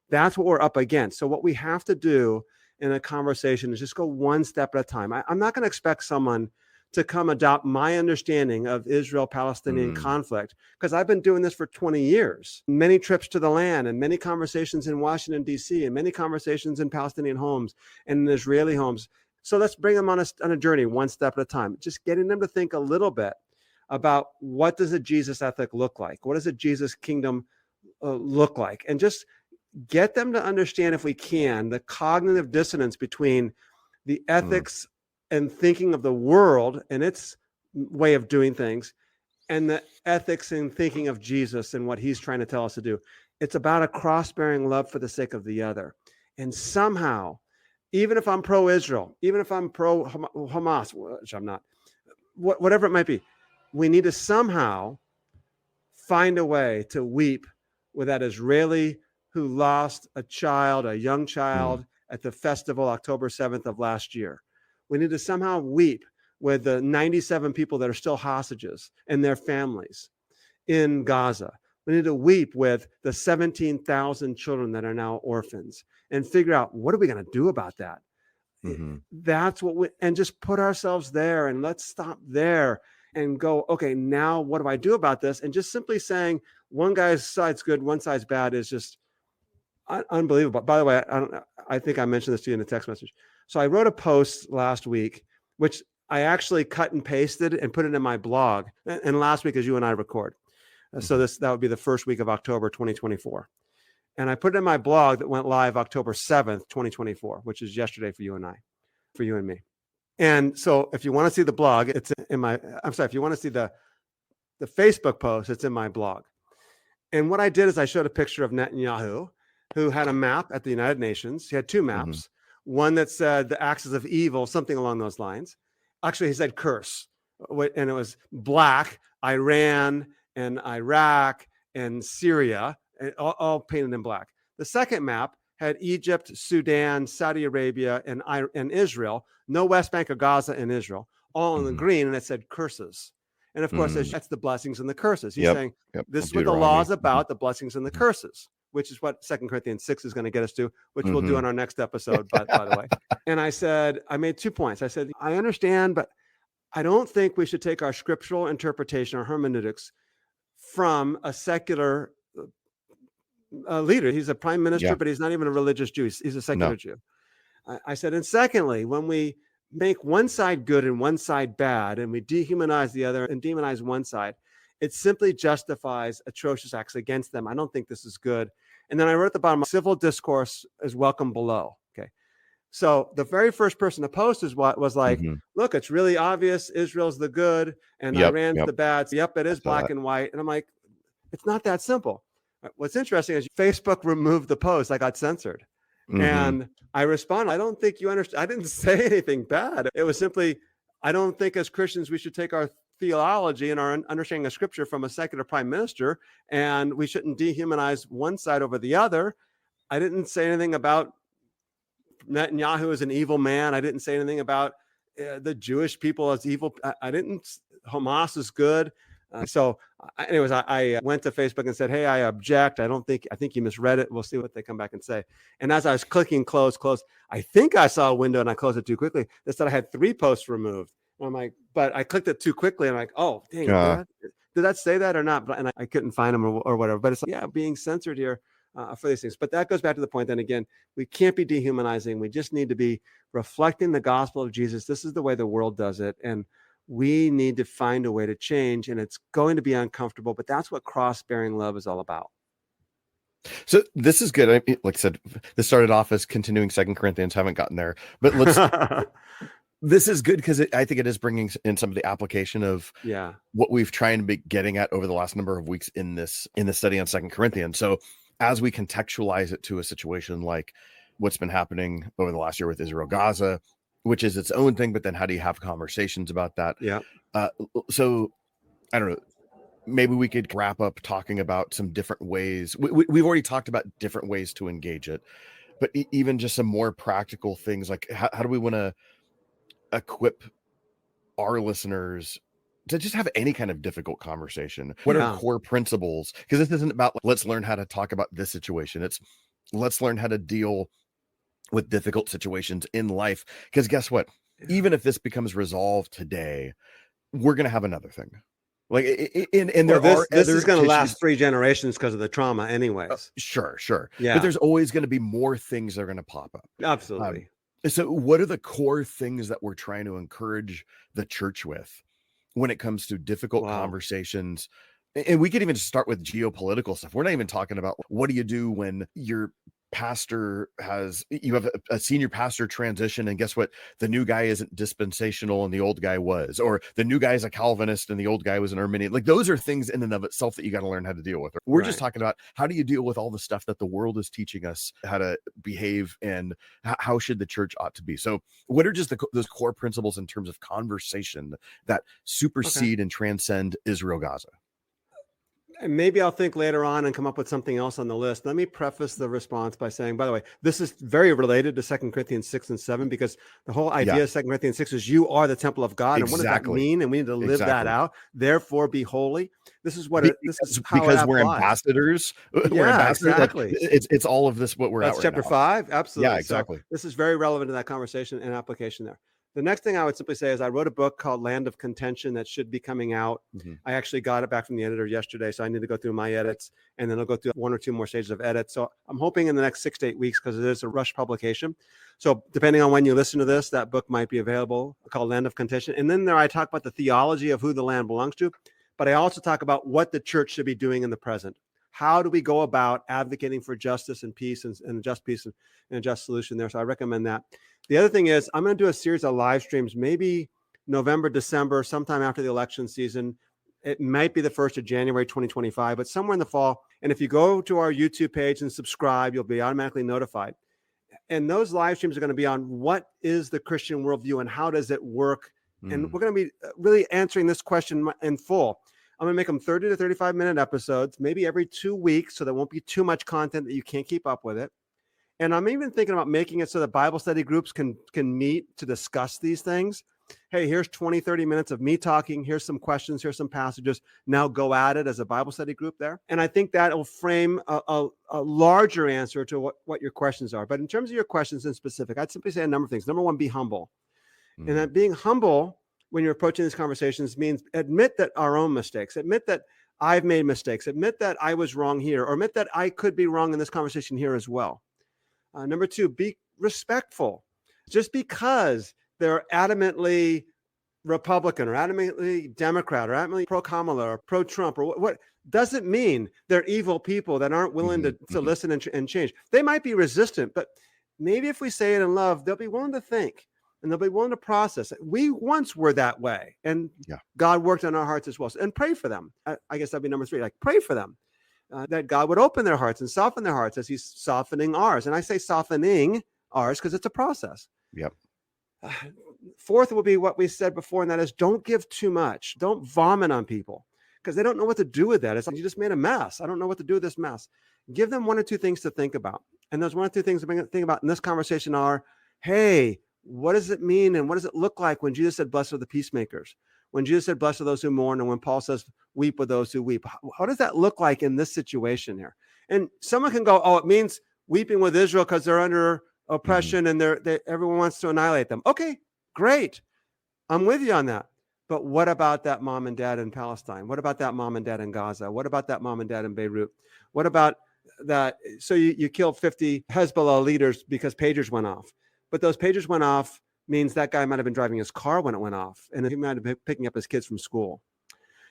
that's what we're up against. So what we have to do in a conversation is just go one step at a time. I'm not going to expect someone to come adopt my understanding of Israel-Palestinian conflict, because I've been doing this for 20 years. Many trips to the land and many conversations in Washington, D.C., and many conversations in Palestinian homes and in Israeli homes. So let's bring them on a journey one step at a time, just getting them to think a little bit about what does a Jesus ethic look like? What does a Jesus kingdom look like? And just get them to understand, if we can, the cognitive dissonance between the ethics and thinking of the world and its way of doing things, and the ethics and thinking of Jesus and what he's trying to tell us to do. It's about a cross-bearing love for the sake of the other. And somehow, even if I'm pro-Israel, even if I'm pro-Hamas, which I'm not, whatever it might be, we need to somehow find a way to weep with that Israeli who lost a young child at the festival October 7th of last year. We need to somehow weep with the 97 people that are still hostages and their families in Gaza. We need to weep with the 17,000 children that are now orphans and figure out, what are we going to do about that? That's what and just put ourselves there, and let's stop there and go, okay, now what do I do about this? And just simply saying one guy's side's good, one side's bad is just unbelievable. By the way, I think I mentioned this to you in a text message. So I wrote a post last week, which I actually cut and pasted and put it in my blog. And last week, as you and I record. So that would be the first week of October, 2024. And I put it in my blog that went live October 7th, 2024, which is yesterday for you and me. And so if you want to see the blog, it's in if you want to see the Facebook post, it's in my blog. And what I did is I showed a picture of Netanyahu, who had a map at the United Nations. He had two maps. One that said the axis of evil, something along those lines. Actually, he said curse. And it was black, Iran and Iraq and Syria, all painted in black. The second map had Egypt, Sudan, Saudi Arabia, and Israel. No West Bank or Gaza in Israel, all in the green, and it said curses. And of course, that's the blessings and the curses. He's saying this is what the law is about, the blessings and the curses, which is what 2 Corinthians 6 is going to get us to, which we'll do on our next episode, by the way. And I made 2 points. I said, I understand, but I don't think we should take our scriptural interpretation, our hermeneutics, from a secular leader. He's a prime minister, Yeah. but he's not even a religious Jew. He's a secular No. Jew. I said, and secondly, when we make one side good and one side bad, and we dehumanize the other and demonize one side, it simply justifies atrocious acts against them. I don't think this is good. And then I wrote at the bottom, civil discourse is welcome below. Okay. So the very first person to post was like, Mhm. look, it's really obvious Israel's the good and Yep, Iran's yep. the bad. Yep, it is saw black that. and white. And I'm like, it's not that simple. What's interesting is Facebook removed the post. I got censored. Mhm. And I responded, I don't think you understand. I didn't say anything bad. It was simply, I don't think as Christians we should take our theology and our understanding of scripture from a secular prime minister, and we shouldn't dehumanize one side over the other. I didn't say anything about Netanyahu as an evil man. I didn't say anything about the Jewish people as evil. I didn't. Hamas is good. Anyways, I went to Facebook and said, hey, I object. I think you misread it. We'll see what they come back and say. And as I was clicking close, I think I saw a window and I closed it too quickly. They said I had 3 posts removed. And I'm like, but I clicked it too quickly. And I'm like, oh, dang, did that say that or not? And I couldn't find them or whatever. But it's like, yeah, being censored here for these things. But that goes back to the point then again, we can't be dehumanizing. We just need to be reflecting the gospel of Jesus. This is the way the world does it. And we need to find a way to change, and it's going to be uncomfortable, but that's what cross-bearing love is all about. So this is good. Like I said, this started off as continuing 2 Corinthians, haven't gotten there, but this is good because I think it is bringing in some of the application of what we've tried to be getting at over the last number of weeks in this study on 2 Corinthians. So as we contextualize it to a situation like what's been happening over the last year with Israel, Gaza, which is its own thing, but then how do you have conversations about that? Yeah. So I don't know, maybe we could wrap up talking about some different ways. We've already talked about different ways to engage it, but even just some more practical things, like how do we want to equip our listeners to just have any kind of difficult conversation? What are core principles? Because this isn't about let's learn how to talk about this situation. It's let's learn how to deal with difficult situations in life. Because guess what? Even if this becomes resolved today, we're going to have another thing. Like, this is going to last 3 generations because of the trauma anyways. Sure. Yeah. But there's always going to be more things that are going to pop up. Absolutely. So what are the core things that we're trying to encourage the church with when it comes to difficult conversations? And we could even just start with geopolitical stuff. We're not even talking about what do you do when your pastor you have a senior pastor transition, and guess what? The new guy isn't dispensational and the old guy was, or the new guy is a Calvinist and the old guy was an Arminian. Like, those are things in and of itself that you got to learn how to deal with. We're just talking about how do you deal with all the stuff that the world is teaching us how to behave, and how should the church ought to be. So what are just those core principles in terms of conversation that supersede and transcend Israel, Gaza? And maybe I'll think later on and come up with something else on the list. Let me preface the response by saying, by the way, this is very related to 2 Corinthians 6 and 7, because the whole idea of 2 Corinthians 6 is you are the temple of God. And what does that mean? And we need to live that out. Therefore, be holy. This is what because we're ambassadors. We're ambassadors. Exactly. It's all of this what we're That's at chapter right 5. Absolutely. Yeah, exactly. So this is very relevant to that conversation and application there. The next thing I would simply say is I wrote a book called Land of Contention that should be coming out. I actually got it back from the editor yesterday, so I need to go through my edits, and then I'll go through 1 or 2 more stages of edit. So I'm hoping in the next 6 to 8 weeks, because it is a rush publication. So depending on when you listen to this, that book might be available, called Land of Contention. And then there I talk about the theology of who the land belongs to, but I also talk about what the church should be doing in the present. How do we go about advocating for justice and peace and a just peace and a just solution there? So I recommend that. The other thing is I'm going to do a series of live streams, maybe November, December, sometime after the election season. It might be the 1st of January, 2025, but somewhere in the fall. And if you go to our YouTube page and subscribe, you'll be automatically notified. And those live streams are going to be on what is the Christian worldview and how does it work? And we're going to be really answering this question in full. I'm going to make them 30 to 35-minute episodes, maybe every 2 weeks, so there won't be too much content that you can't keep up with it. And I'm even thinking about making it so that Bible study groups can meet to discuss these things. Hey, here's 20, 30 minutes of me talking. Here's some questions. Here's some passages. Now go at it as a Bible study group there. And I think that will frame a larger answer to what your questions are. But in terms of your questions in specific, I'd simply say a number of things. Number 1, be humble. And that being humble when you're approaching these conversations means admit that our own mistakes, admit that I've made mistakes. Admit that I was wrong here, or admit that I could be wrong in this conversation here as well. Number two, be respectful. Just because they're adamantly Republican or adamantly Democrat or adamantly pro-Kamala or pro-Trump or what doesn't mean they're evil people that aren't willing to listen and change. They might be resistant, but maybe if we say it in love, they'll be willing to think and they'll be willing to process it. We once were that way, and God worked on our hearts as well. And pray for them. I guess that'd be number three. Like, pray for them, that God would open their hearts and soften their hearts as he's softening ours. And I say softening ours because it's a process. Yep. Fourth will be what we said before, and that is don't give too much. Don't vomit on people because they don't know what to do with that. It's like, you just made a mess. I don't know what to do with this mess. Give them one or two things to think about. And those one or two things to think about in this conversation are, hey, what does it mean? And what does it look like when Jesus said, blessed are the peacemakers? When Jesus said, blessed are those who mourn, and when Paul says, weep with those who weep? How does that look like in this situation here? And someone can go, oh, it means weeping with Israel because they're under oppression and everyone wants to annihilate them. Okay, great. I'm with you on that. But what about that mom and dad in Palestine? What about that mom and dad in Gaza? What about that mom and dad in Beirut? What about that? So you killed 50 Hezbollah leaders because pagers went off. But those pagers went off means that guy might have been driving his car when it went off, and he might have been picking up his kids from school.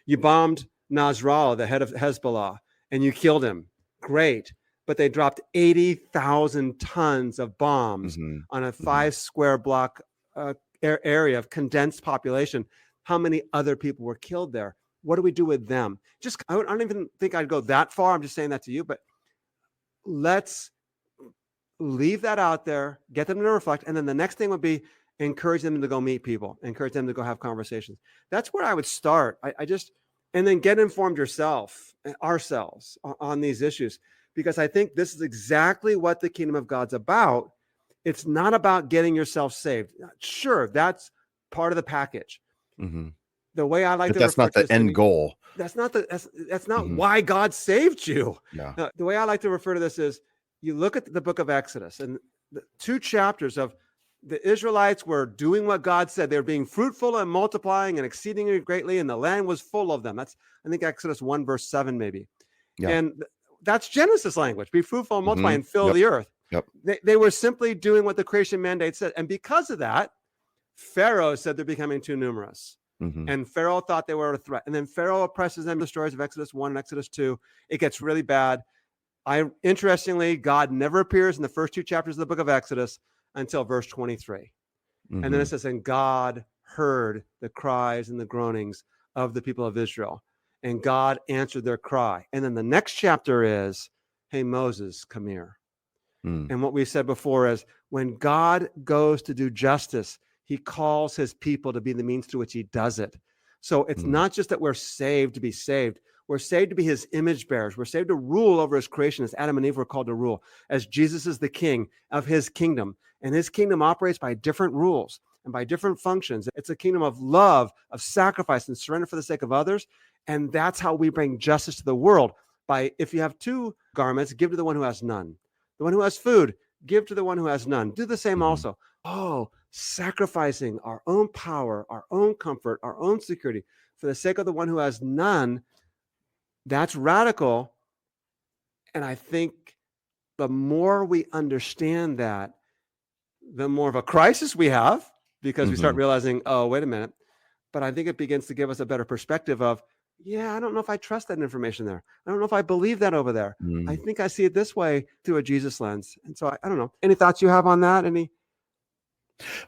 You bombed Nasrallah, the head of Hezbollah, and you killed him. Great. But they dropped 80,000 tons of bombs on a 5 square block area of condensed population. How many other people were killed there? What do we do with them? I don't even think I'd go that far. I'm just saying that to you, but let's leave that out there, get them to reflect. And then the next thing would be encourage them to go meet people, encourage them to go have conversations. That's where I would start. And then get informed yourself, ourselves on these issues, because I think this is exactly what the kingdom of God's about. It's not about getting yourself saved. Sure, that's part of the package. The way I like to that's not the end goal. That's not why God saved you. No, the way I like to refer to this is you look at the book of Exodus and the 2 chapters of the Israelites were doing what God said. They were being fruitful and multiplying and exceedingly greatly, and the land was full of them. That's, I think, Exodus 1 verse 7 maybe. And that's Genesis language. Be fruitful and multiply and fill the earth. They were simply doing what the creation mandate said. And because of that, Pharaoh said they're becoming too numerous. And Pharaoh thought they were a threat. And then Pharaoh oppresses them in the stories of Exodus 1 and Exodus 2. It gets really bad. Interestingly, God never appears in the first 2 chapters of the book of Exodus until verse 23. And then it says, and God heard the cries and the groanings of the people of Israel. And God answered their cry. And then the next chapter is, hey, Moses, come here. And what we said before is when God goes to do justice, he calls his people to be the means through which he does it. So it's not just that we're saved to be saved. We're saved to be his image bearers. We're saved to rule over his creation as Adam and Eve were called to rule, as Jesus is the king of his kingdom. And his kingdom operates by different rules and by different functions. It's a kingdom of love, of sacrifice, and surrender for the sake of others. And that's how we bring justice to the world. If you have 2 garments, give to the one who has none. The one who has food, give to the one who has none. Do the same also. Sacrificing our own power, our own comfort, our own security for the sake of the one who has none. That's radical. And I think the more we understand that, the more of a crisis we have, because we start realizing, oh, wait a minute. But I think it begins to give us a better perspective of, I don't know if I trust that information there. I don't know if I believe that over there. I think I see it this way through a Jesus lens. And so I don't know. Any thoughts you have on that?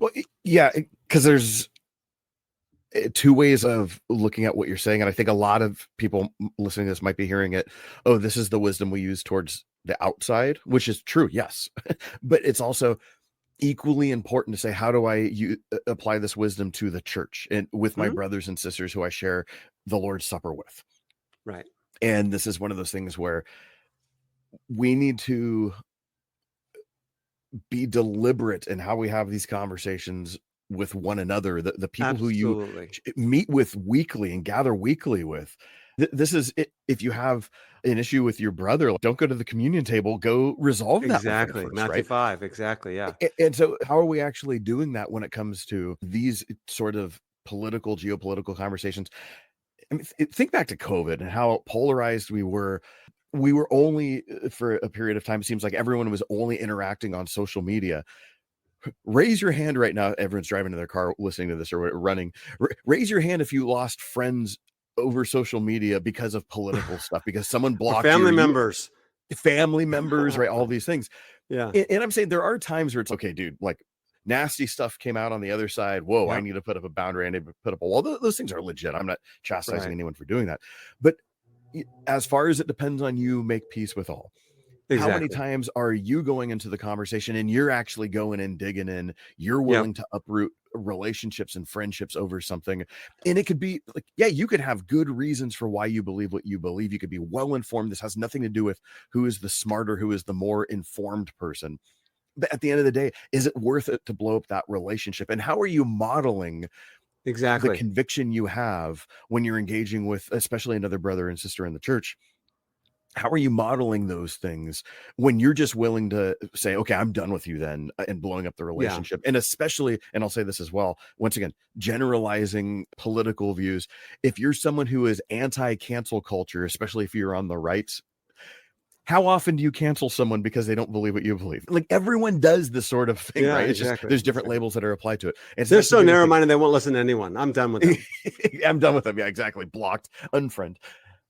Well, yeah, because there's 2 ways of looking at what you're saying. And I think a lot of people listening to this might be hearing it. Oh, this is the wisdom we use towards the outside, which is true. Yes. But it's also equally important to say, how do I apply this wisdom to the church and with my brothers and sisters who I share the Lord's Supper with? Right. And this is one of those things where we need to be deliberate in how we have these conversations with one another, the people who you meet with weekly and gather weekly with. This is it. If you have an issue with your brother, don't go to the communion table, go resolve that. Exactly. First, Matthew right? 5. Exactly. Yeah. And so how are we actually doing that when it comes to these sort of geopolitical conversations? I mean, think back to COVID and how polarized we were. We were only for a period of time. It seems like everyone was only interacting on social media. Raise your hand right now. Everyone's driving in their car, listening to this or running. Raise your hand if you lost friends over social media because of political stuff, because someone blocked family members, right? All these things. Yeah. And I'm saying there are times where it's okay, dude, like nasty stuff came out on the other side. Whoa, I need to put up a boundary. I need to put up a wall. Those things are legit. I'm not chastising anyone for doing that. But as far as it depends on you, make peace with all. Exactly. How many times are you going into the conversation and you're actually going and digging in? You're willing to uproot relationships and friendships over something. And it could be like, you could have good reasons for why you believe what you believe. You could be well informed. This has nothing to do with who is the smarter, who is the more informed person. But at the end of the day, is it worth it to blow up that relationship? And how are you modeling the conviction you have when you're engaging with, especially another brother and sister in the church? How are you modeling those things when you're just willing to say, okay, I'm done with you then, and blowing up the relationship? And especially, and I'll say this as well, once again, generalizing political views. If you're someone who is anti-cancel culture, especially if you're on the right, how often do you cancel someone because they don't believe what you believe? Like, everyone does this sort of thing, right? It's just, there's different labels that are applied to it. They're so narrow-minded, they won't listen to anyone. I'm done with them. I'm done with them. Yeah, exactly. Blocked, unfriend.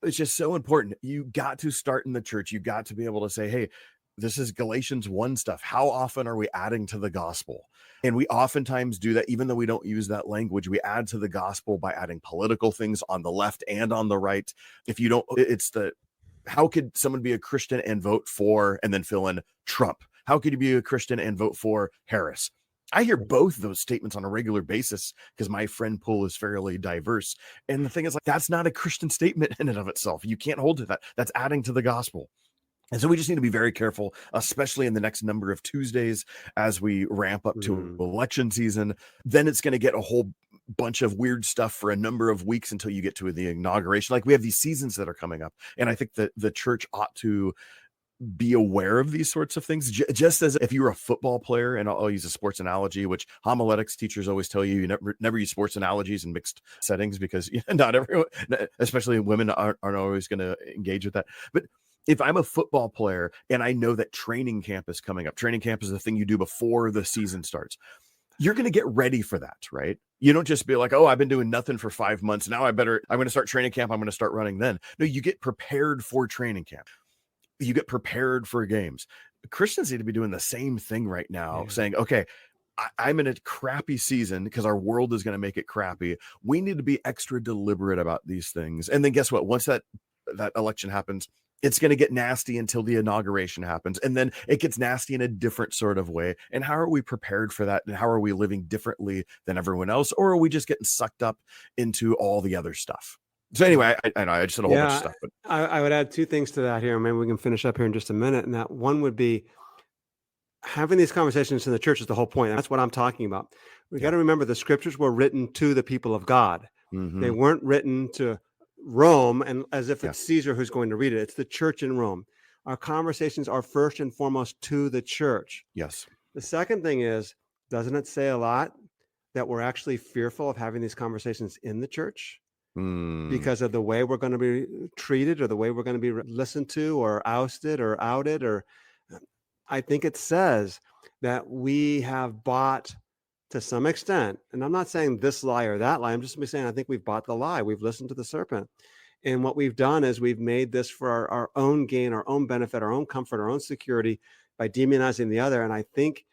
It's just so important. You got to start in the church. You got to be able to say, hey, this is Galatians 1 stuff. How often are we adding to the gospel? And we oftentimes do that, even though we don't use that language. We add to the gospel by adding political things on the left and on the right. If you don't, how could someone be a Christian and vote for, and then fill in Trump? How could you be a Christian and vote for Harris? I hear both those statements on a regular basis because my friend pool is fairly diverse. And the thing is, like, that's not a Christian statement in and of itself. You can't hold to that. That's adding to the gospel. And so we just need to be very careful, especially in the next number of Tuesdays as we ramp up to election season. Then it's going to get a whole bunch of weird stuff for a number of weeks until you get to the inauguration. Like, we have these seasons that are coming up. And I think that the church ought to be aware of these sorts of things, just as if you were a football player, and I'll use a sports analogy, which homiletics teachers always tell you, never use sports analogies in mixed settings, because not everyone, especially women, aren't always going to engage with that. But if I'm a football player and I know that training camp is coming up, training camp is the thing you do before the season starts. You're going to get ready for that, right? You don't just be like, oh, I've been doing nothing for 5 months. Now I'm going to start training camp. I'm going to start running then. No, you get prepared for training camp. You get prepared for games. Christians need to be doing the same thing right now, saying, okay, I'm in a crappy season because our world is going to make it crappy. We need to be extra deliberate about these things. And then guess what? Once that election happens, it's going to get nasty until the inauguration happens. And then it gets nasty in a different sort of way. And how are we prepared for that? And how are we living differently than everyone else? Or are we just getting sucked up into all the other stuff? So anyway, I know I just said a whole bunch of stuff. But I would add two things to that here. Maybe we can finish up here in just a minute. And that one would be having these conversations in the church is the whole point. That's what I'm talking about. We got to remember the scriptures were written to the people of God. They weren't written to Rome, and as if it's Caesar who's going to read it. It's the church in Rome. Our conversations are first and foremost to the church. Yes. The second thing is, doesn't it say a lot that we're actually fearful of having these conversations in the church? Because of the way we're going to be treated, or the way we're going to be listened to, or ousted, or outed, or I think it says that we have bought, to some extent, and I'm not saying this lie or that lie, I'm just saying I think we've bought the lie. We've listened to the serpent. And what we've done is we've made this for our own gain, our own benefit, our own comfort, our own security, by demonizing the other. And I think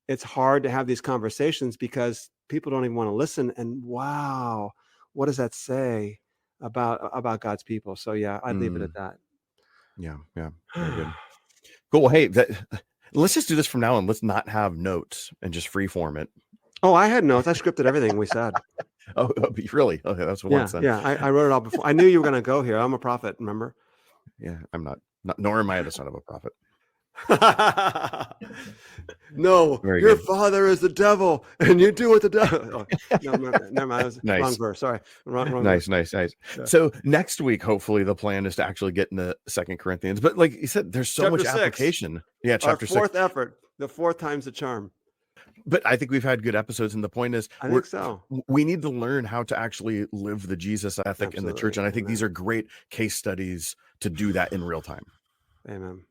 it's hard to have these conversations because people don't even want to listen. And wow, what does that say about God's people? So yeah, I'd leave it at that. Yeah. Very good. Cool. Well, hey, let's just do this from now on. Let's not have notes and just free form it. Oh, I had notes. I scripted everything we said. Oh, really? Okay, that's what one. Yeah. I wrote it all before. I knew you were going to go here. I'm a prophet. Remember? Yeah, I'm not. Nor am I the son of a prophet. No, very your good. Father is the devil, and you do what the devil. Oh, no, never mind. That was nice. Wrong verse. Sorry. Wrong nice. verse. Nice. Yeah. So next week, hopefully, the plan is to actually get into 2 Corinthians. But like you said, there's so much application. Yeah, chapter 6. Fourth effort. The fourth time's the charm. But I think we've had good episodes, and the point is, I think so. we need to learn how to actually live the Jesus ethic in the church, and I think these are great case studies to do that in real time. Amen.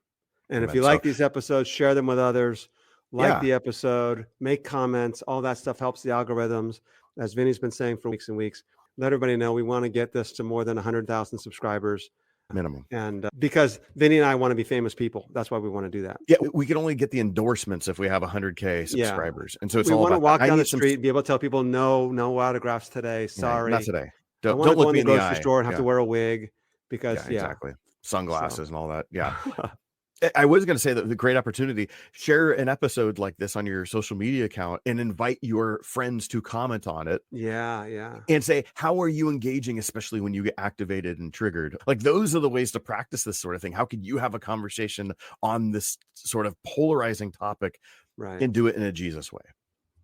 And if you like these episodes, share them with others. Like the episode, make comments. All that stuff helps the algorithms. As Vinny's been saying for weeks and weeks, let everybody know we want to get this to more than 100,000 subscribers. Minimum. And because Vinny and I want to be famous people. That's why we want to do that. Yeah, we can only get the endorsements if we have 100K subscribers. And so it's all about... We want to walk down the street and some... be able to tell people, no autographs today. Sorry. Not today. Don't look me in the grocery store and have to wear a wig because, exactly. Sunglasses and all that. Yeah. I was going to say that the great opportunity, share an episode like this on your social media account and invite your friends to comment on it. Yeah. And say, how are you engaging, especially when you get activated and triggered? Like, those are the ways to practice this sort of thing. How can you have a conversation on this sort of polarizing topic and do it in a Jesus way?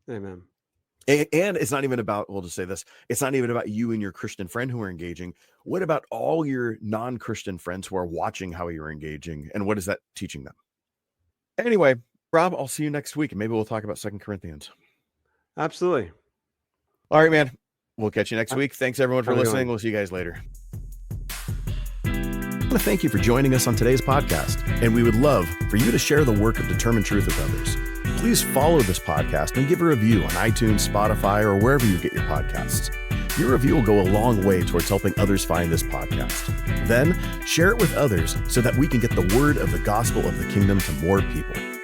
Amen. And it's not even about, we'll just say this, it's not even about you and your Christian friend who are engaging. What about all your non-Christian friends who are watching how you're engaging? And what is that teaching them? Anyway, Rob, I'll see you next week. And maybe we'll talk about 2 Corinthians. Absolutely. All right, man. We'll catch you next week. Thanks, everyone, for listening. We'll see you guys later. I want to thank you for joining us on today's podcast. And we would love for you to share the work of Determined Truth with others. Please follow this podcast and give a review on iTunes, Spotify, or wherever you get your podcasts. Your review will go a long way towards helping others find this podcast. Then share it with others so that we can get the word of the gospel of the kingdom to more people.